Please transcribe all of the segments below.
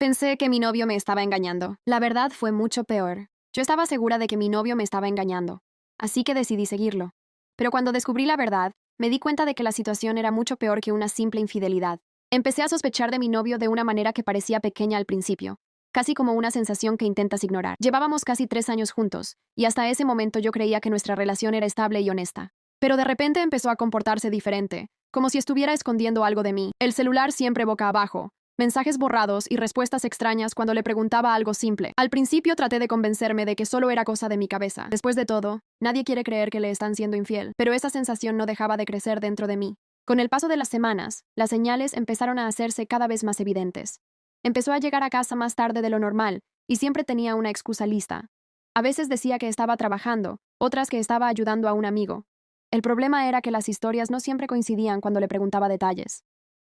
Pensé que mi novio me estaba engañando. La verdad fue mucho peor. Yo estaba segura de que mi novio me estaba engañando, así que decidí seguirlo. Pero cuando descubrí la verdad, me di cuenta de que la situación era mucho peor que una simple infidelidad. Empecé a sospechar de mi novio de una manera que parecía pequeña al principio, casi como una sensación que intentas ignorar. Llevábamos casi 3 años juntos, y hasta ese momento yo creía que nuestra relación era estable y honesta. Pero de repente empezó a comportarse diferente, como si estuviera escondiendo algo de mí. El celular siempre boca abajo, mensajes borrados y respuestas extrañas cuando le preguntaba algo simple. Al principio traté de convencerme de que solo era cosa de mi cabeza. Después de todo, nadie quiere creer que le están siendo infiel, pero esa sensación no dejaba de crecer dentro de mí. Con el paso de las semanas, las señales empezaron a hacerse cada vez más evidentes. Empezó a llegar a casa más tarde de lo normal, y siempre tenía una excusa lista. A veces decía que estaba trabajando, otras que estaba ayudando a un amigo. El problema era que las historias no siempre coincidían cuando le preguntaba detalles.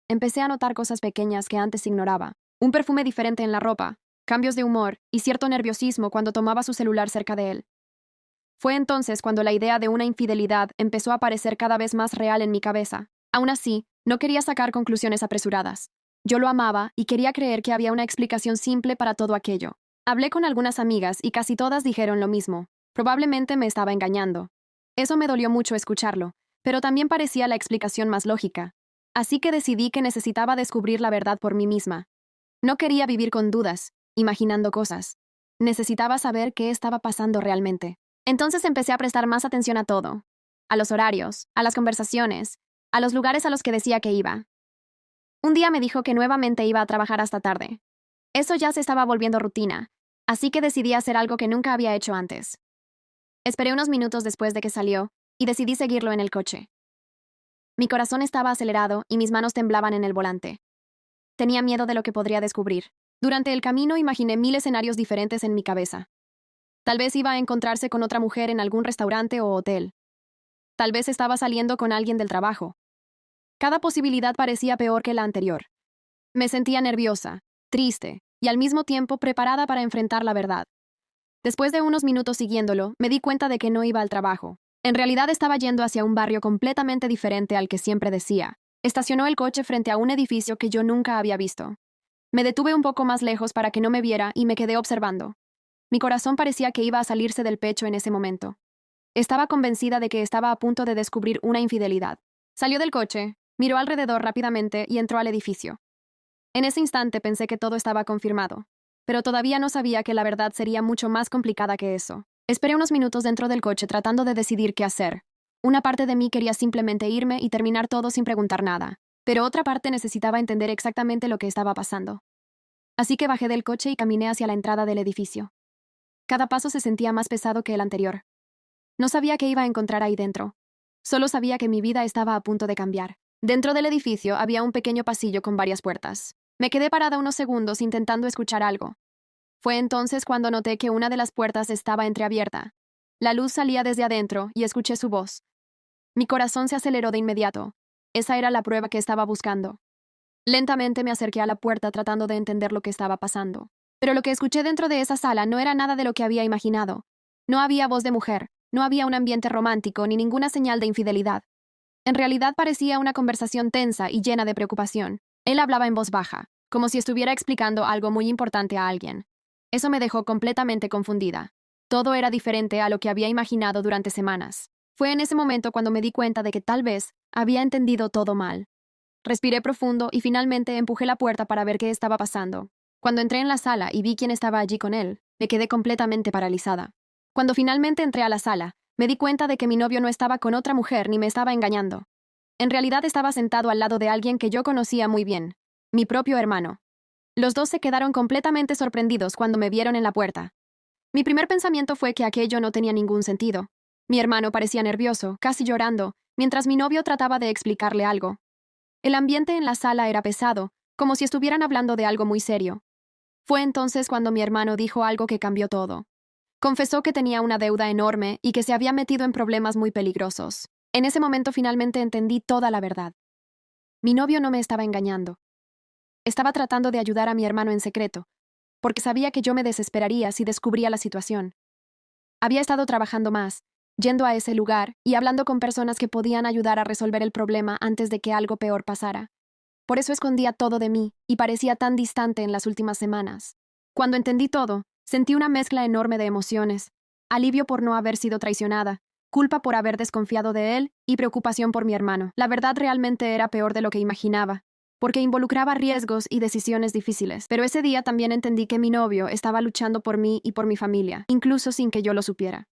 Empecé a notar cosas pequeñas que antes ignoraba. Un perfume diferente en la ropa, cambios de humor y cierto nerviosismo cuando tomaba su celular cerca de él. Fue entonces cuando la idea de una infidelidad empezó a parecer cada vez más real en mi cabeza. Aún así, no quería sacar conclusiones apresuradas. Yo lo amaba y quería creer que había una explicación simple para todo aquello. Hablé con algunas amigas y casi todas dijeron lo mismo. Probablemente me estaba engañando. Eso me dolió mucho escucharlo, pero también parecía la explicación más lógica. Así que decidí que necesitaba descubrir la verdad por mí misma. No quería vivir con dudas, imaginando cosas. Necesitaba saber qué estaba pasando realmente. Entonces empecé a prestar más atención a todo. A los horarios, a las conversaciones, a los lugares a los que decía que iba. Un día me dijo que nuevamente iba a trabajar hasta tarde. Eso ya se estaba volviendo rutina, así que decidí hacer algo que nunca había hecho antes. Esperé unos minutos después de que salió, y decidí seguirlo en el coche. Mi corazón estaba acelerado y mis manos temblaban en el volante. Tenía miedo de lo que podría descubrir. Durante el camino imaginé 1000 escenarios diferentes en mi cabeza. Tal vez iba a encontrarse con otra mujer en algún restaurante o hotel. Tal vez estaba saliendo con alguien del trabajo. Cada posibilidad parecía peor que la anterior. Me sentía nerviosa, triste y al mismo tiempo preparada para enfrentar la verdad. Después de unos minutos siguiéndolo, me di cuenta de que no iba al trabajo. En realidad estaba yendo hacia un barrio completamente diferente al que siempre decía. Estacionó el coche frente a un edificio que yo nunca había visto. Me detuve un poco más lejos para que no me viera y me quedé observando. Mi corazón parecía que iba a salirse del pecho en ese momento. Estaba convencida de que estaba a punto de descubrir una infidelidad. Salió del coche, miró alrededor rápidamente y entró al edificio. En ese instante pensé que todo estaba confirmado, pero todavía no sabía que la verdad sería mucho más complicada que eso. Esperé unos minutos dentro del coche tratando de decidir qué hacer. Una parte de mí quería simplemente irme y terminar todo sin preguntar nada, pero otra parte necesitaba entender exactamente lo que estaba pasando. Así que bajé del coche y caminé hacia la entrada del edificio. Cada paso se sentía más pesado que el anterior. No sabía qué iba a encontrar ahí dentro. Solo sabía que mi vida estaba a punto de cambiar. Dentro del edificio había un pequeño pasillo con varias puertas. Me quedé parada unos segundos intentando escuchar algo. Fue entonces cuando noté que una de las puertas estaba entreabierta. La luz salía desde adentro y escuché su voz. Mi corazón se aceleró de inmediato. Esa era la prueba que estaba buscando. Lentamente me acerqué a la puerta tratando de entender lo que estaba pasando. Pero lo que escuché dentro de esa sala no era nada de lo que había imaginado. No había voz de mujer, no había un ambiente romántico ni ninguna señal de infidelidad. En realidad parecía una conversación tensa y llena de preocupación. Él hablaba en voz baja, como si estuviera explicando algo muy importante a alguien. Eso me dejó completamente confundida. Todo era diferente a lo que había imaginado durante semanas. Fue en ese momento cuando me di cuenta de que tal vez había entendido todo mal. Respiré profundo y finalmente empujé la puerta para ver qué estaba pasando. Cuando entré en la sala y vi quién estaba allí con él, me quedé completamente paralizada. Cuando finalmente entré a la sala, me di cuenta de que mi novio no estaba con otra mujer ni me estaba engañando. En realidad estaba sentado al lado de alguien que yo conocía muy bien, mi propio hermano. Los dos se quedaron completamente sorprendidos cuando me vieron en la puerta. Mi primer pensamiento fue que aquello no tenía ningún sentido. Mi hermano parecía nervioso, casi llorando, mientras mi novio trataba de explicarle algo. El ambiente en la sala era pesado, como si estuvieran hablando de algo muy serio. Fue entonces cuando mi hermano dijo algo que cambió todo. Confesó que tenía una deuda enorme y que se había metido en problemas muy peligrosos. En ese momento finalmente entendí toda la verdad. Mi novio no me estaba engañando. Estaba tratando de ayudar a mi hermano en secreto, porque sabía que yo me desesperaría si descubría la situación. Había estado trabajando más, yendo a ese lugar y hablando con personas que podían ayudar a resolver el problema antes de que algo peor pasara. Por eso escondía todo de mí y parecía tan distante en las últimas semanas. Cuando entendí todo, sentí una mezcla enorme de emociones: alivio por no haber sido traicionada, culpa por haber desconfiado de él y preocupación por mi hermano. La verdad realmente era peor de lo que imaginaba, porque involucraba riesgos y decisiones difíciles. Pero ese día también entendí que mi novio estaba luchando por mí y por mi familia, incluso sin que yo lo supiera.